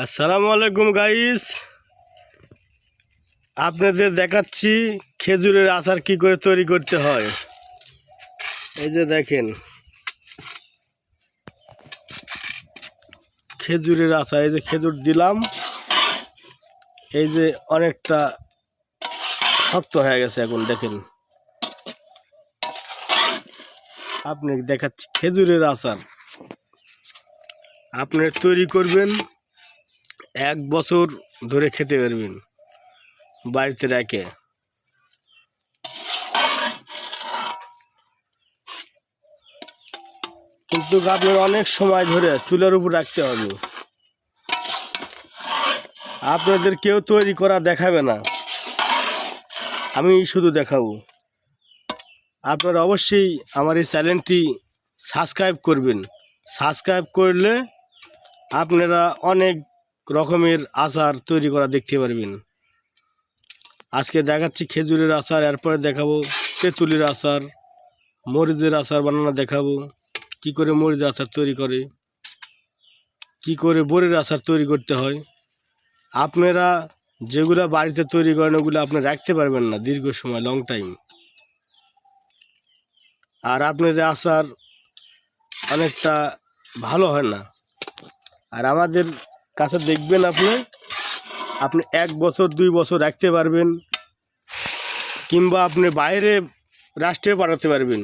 আসসালামু আলাইকুম গাইস, আপনাদের দেখাচ্ছি খেজুরের আচার কি করে তৈরি করতে হয়। এই যে দেখেন খেজুরের আচার। এই যে খেজুর দিলাম, এই যে অনেকটা শক্ত হয়ে গেছে। এখন দেখেন আপনি দেখাচ্ছি খেজুরের আচার আপনি তৈরি করবেন, 1 বছর ধরে খেতে পারবেন বাড়িতে রেখে। কিন্তু আপনার অনেক সময় ধরে চুলার উপর রাখতে হবে। আপনাদের কেউ তৈরি করা দেখাবে না, আমি শুধু দেখাবো। আপনারা অবশ্যই আমার এই চ্যানেলটি সাবস্ক্রাইব করবেন। সাবস্ক্রাইব করলে আপনারা অনেক রকমের আচার তৈরি করা দেখতে পারবেন। আজকে দেখাচ্ছি খেজুরের আচার, এরপরে দেখাবো তেঁতুলের আচার, মরিচের আচার বানানো দেখাবো, কি করে মরিচের আচার তৈরি করে, কি করে বড়ির আচার তৈরি করতে হয়। আপনারা যেগুলো বাড়িতে তৈরি করেন ওগুলো আপনি রাখতে পারবেন না দীর্ঘ সময়, লং টাইম। আর আপনার আচার অনেকটা ভালো হয় না। আর আমাদের কাছে দেখবেন আপনি 1 বছর 2 বছর রাখতে পারবেন, কিংবা আপনি বাইরে রাষ্ট্রে পাঠাতে পারবেন।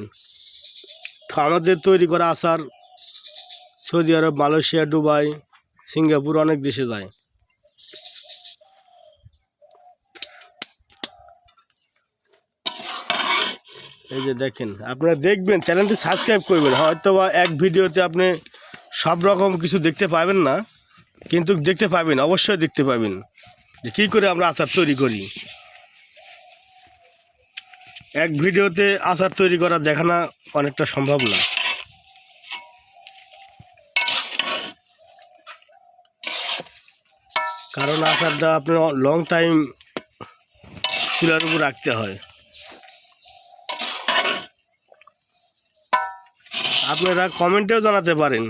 তো আমাদের তৈরি করা আচার সৌদি আরব, মালয়েশিয়া, দুবাই, সিঙ্গাপুর অনেক দেশে যায়। এই যে দেখেন, আপনারা দেখবেন, চ্যানেলটি সাবস্ক্রাইব করবেন। হয়তো বা এক ভিডিওতে আপনি সব রকম কিছু দেখতে পাবেন না, কিন্তু দেখতে পাবেন, অবশ্যই দেখতে পাবেন যে কী করে আমরা আচার তৈরি করি। এক ভিডিওতে আচার তৈরি করা দেখানো অনেকটা সম্ভব না। কারণ আচারটা আপনার লং টাইম চুলার উপর রাখতে হয়। আপনারা কমেন্টেও জানাতে পারেন।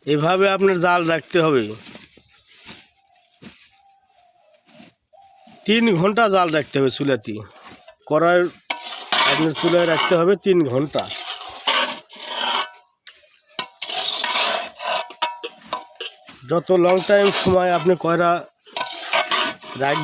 এভাবে আপনার জাল রাখতে হবে, 3 ঘন্টা জাল রাখতে হবে চুলাতে। কড়াই আপনার চুলায় রাখতে হবে 3 ঘন্টা। যত লং টাইম সময় আপনি কয়রা রাখ